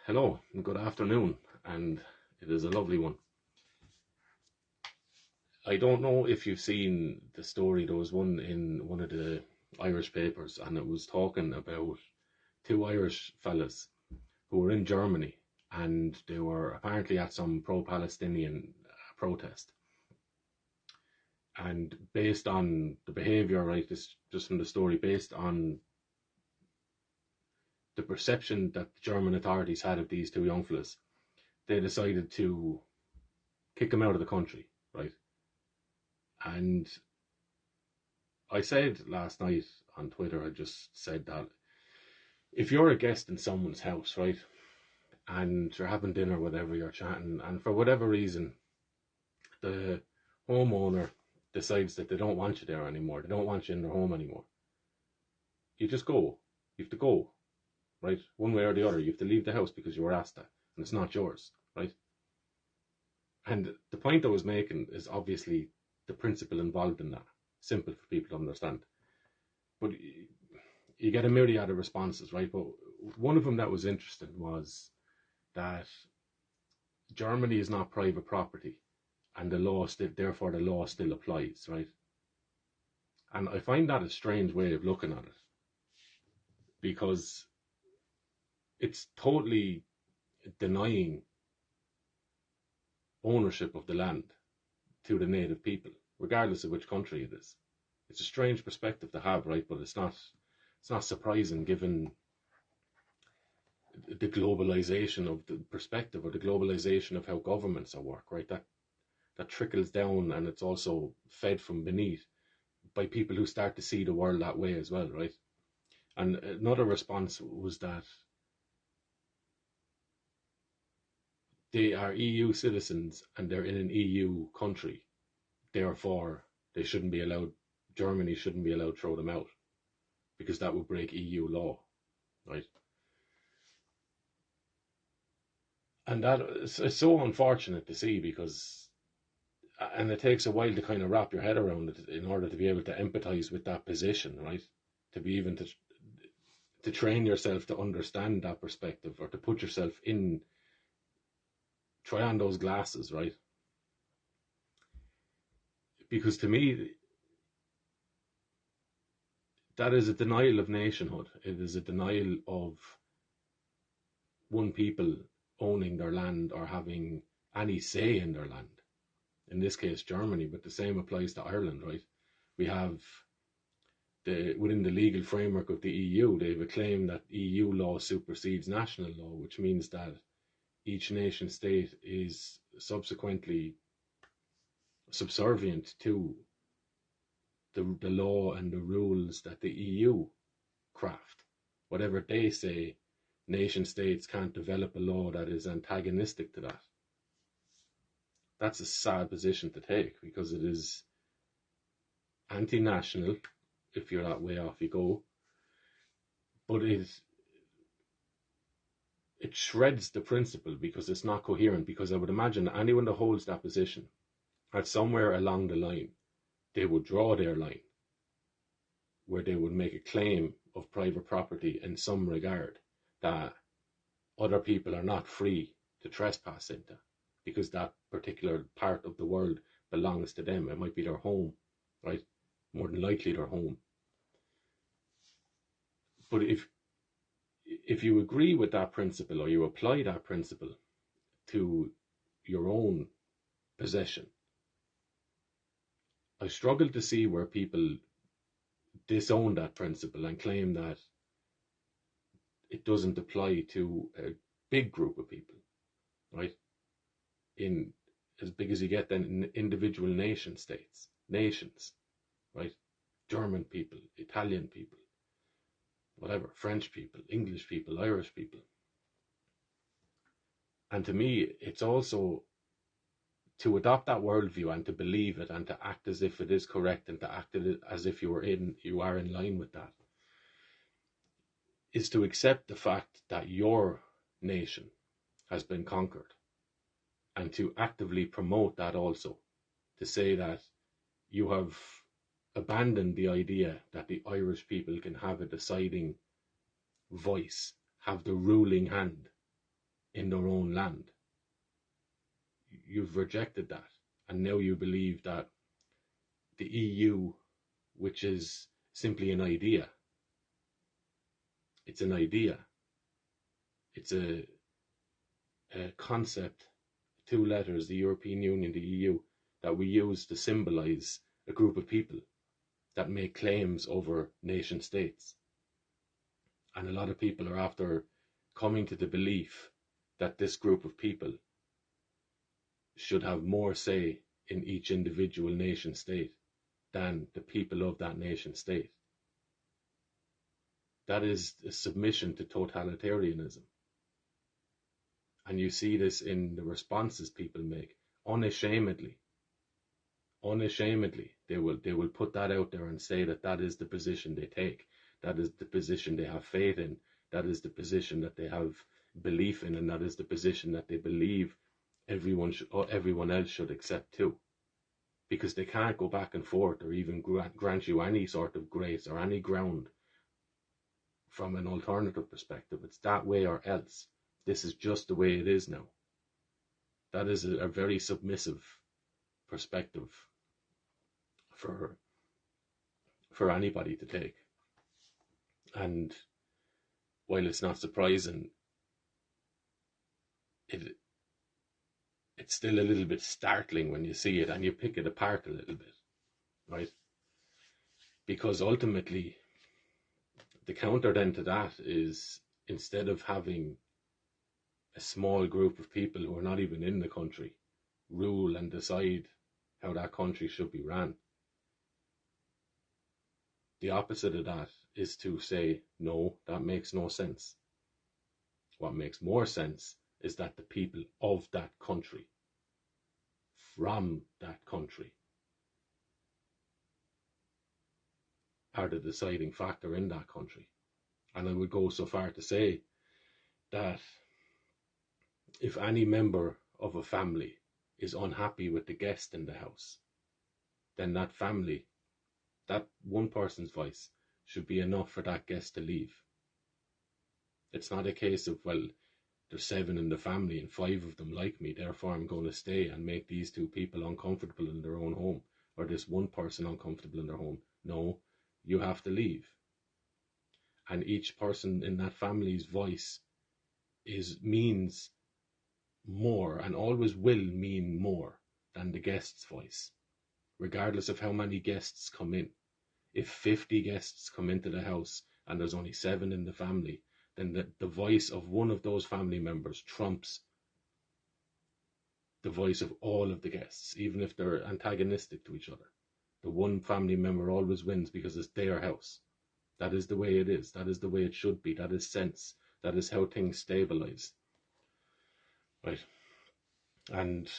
Hello, good afternoon, and it is a lovely one. I don't know if you've seen the story. There was one in one of the Irish papers, and it was talking about two Irish fellas who were in Germany, and they were apparently at some pro-Palestinian protest. And based on the behaviour, right, this just from the story, based on the perception that the German authorities had of these two young fellas, they decided to kick them out of the country, right? And I said last night on Twitter, I just said that if you're a guest in someone's house, right, and you're having dinner, whatever, you're chatting, and for whatever reason, the homeowner decides that they don't want you there anymore, they don't want you in their home anymore, you just go. You have to go, right? One way or the other, you have to leave the house because you were asked that, and it's not yours, right? And the point I was making is obviously the principle involved in that. Simple for people to understand. But you get a myriad of responses, right? But one of them that was interesting was that Germany is not private property, and therefore the law still applies, right? And I find that a strange way of looking at it, because it's totally denying ownership of the land to the native people, regardless of which country it is. It's a strange perspective to have, right? But it's not surprising given the globalization of the perspective, or the globalization of how governments are work, right? That trickles down, and it's also fed from beneath by people who start to see the world that way as well, right? And another response was that they are EU citizens and they're in an EU country, therefore they shouldn't be allowed. Germany shouldn't be allowed to throw them out because that would break EU law, right? And that is so unfortunate to see, because, and it takes a while to kind of wrap your head around it in order to be able to empathize with that position, right? To be even to train yourself to understand that perspective, or to put yourself in, try on those glasses, right? Because to me, that is a denial of nationhood. It is a denial of one people owning their land or having any say in their land. In this case, Germany, but the same applies to Ireland, right? We have within the legal framework of the EU, they have a claim that EU law supersedes national law, which means that each nation state is subsequently subservient to the law and the rules that the EU craft. Whatever they say, nation states can't develop a law that is antagonistic to that. That's a sad position to take, because it is anti-national, if you're that way off you go, but it shreds the principle because it's not coherent. Because I would imagine that anyone that holds that position, at somewhere along the line, they would draw their line where they would make a claim of private property in some regard that other people are not free to trespass into, because that particular part of the world belongs to them. It might be their home, right? More than likely their home. But if you agree with that principle, or you apply that principle to your own possession, I struggle to see where people disown that principle and claim that it doesn't apply to a big group of people, right? In as big as you get, then in individual nation states, nations, right? German people, Italian people, whatever, French people, English people, Irish people. And to me, it's also to adopt that worldview and to believe it and to act as if it is correct and to act as if you are in line with that, is to accept the fact that your nation has been conquered, and to actively promote that also, to say that you have abandoned the idea that the Irish people can have a deciding voice, have the ruling hand in their own land. You've rejected that, and now you believe that the EU, which is simply an idea, it's an idea, it's a concept, 2 letters, the European Union, the EU, that we use to symbolize a group of people that make claims over nation states. And a lot of people are after coming to the belief that this group of people should have more say in each individual nation state than the people of that nation state. That is a submission to totalitarianism. And you see this in the responses people make. Unashamedly, they will put that out there and say that that is the position they take. That is the position they have faith in. That is the position that they have belief in, and that is the position that they believe everyone else should accept too. Because they can't go back and forth or even grant you any sort of grace or any ground from an alternative perspective. It's that way or else. This is just the way it is now. That is a very submissive perspective for anybody to take. And while it's not surprising, it's still a little bit startling when you see it and you pick it apart a little bit, right? Because ultimately, the counter then to that is, instead of having a small group of people who are not even in the country rule and decide how that country should be ran, the opposite of that is to say, no, that makes no sense. What makes more sense is that the people of that country, from that country, are the deciding factor in that country. And I would go so far to say that if any member of a family is unhappy with the guest in the house, then that family, that one person's voice, should be enough for that guest to leave. It's not a case of, well, there's 7 in the family and 5 of them like me, therefore I'm going to stay and make these 2 people uncomfortable in their own home, or this one person uncomfortable in their home. No, you have to leave. And each person in that family's voice means more, and always will mean more than the guest's voice, regardless of how many guests come in. If 50 guests come into the house and there's only 7 in the family, then the voice of one of those family members trumps the voice of all of the guests, even if they're antagonistic to each other. The one family member always wins because it's their house. That is the way it is. That is the way it should be. That is sense. That is how things stabilize. Right? And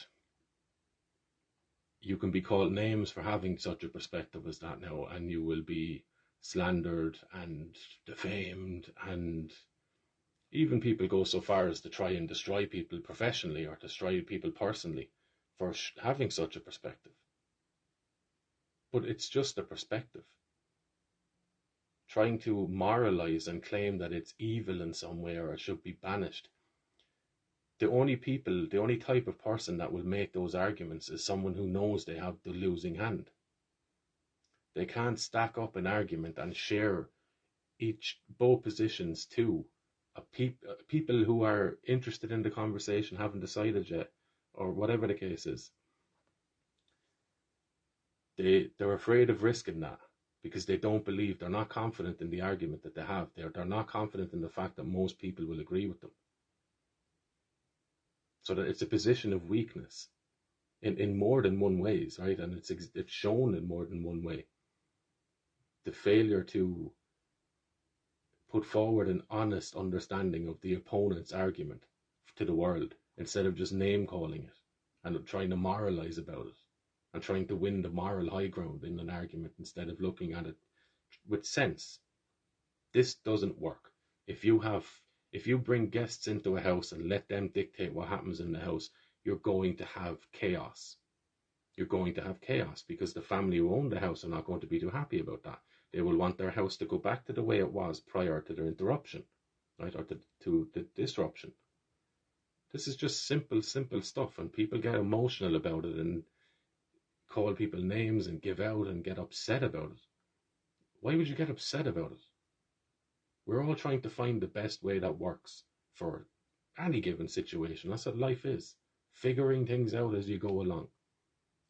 you can be called names for having such a perspective as that now, and you will be slandered and defamed, and even people go so far as to try and destroy people professionally or destroy people personally for having such a perspective. But it's just a perspective. Trying to moralize and claim that it's evil in some way or it should be banished. The only type of person that will make those arguments is someone who knows they have the losing hand. They can't stack up an argument and share both positions to people who are interested in the conversation, haven't decided yet, or whatever the case is. They're afraid of risking that because they don't believe, they're not confident in the argument that they have. They're not confident in the fact that most people will agree with them. So that it's a position of weakness in more than one ways, right? And it's shown in more than one way. The failure to put forward an honest understanding of the opponent's argument to the world, instead of just name calling it and trying to moralize about it and trying to win the moral high ground in an argument instead of looking at it with sense. This doesn't work. If you bring guests into a house and let them dictate what happens in the house, you're going to have chaos. You're going to have chaos because the family who own the house are not going to be too happy about that. They will want their house to go back to the way it was prior to their interruption, right, or to the disruption. This is just simple stuff, and people get emotional about it and call people names and give out and get upset about it. Why would you get upset about it? We're all trying to find the best way that works for any given situation. That's what life is. Figuring things out as you go along.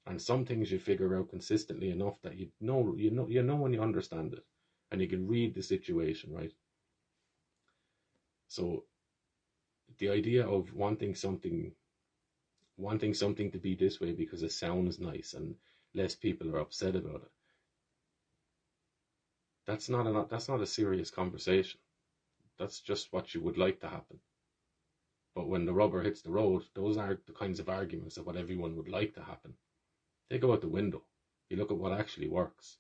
And some things you figure out consistently enough that you know when you understand it. And you can read the situation, right? So the idea of wanting something to be this way because it sounds nice and less people are upset about it. That's not a serious conversation. That's just what you would like to happen. But when the rubber hits the road, those aren't the kinds of arguments of what everyone would like to happen. They go out the window. You look at what actually works.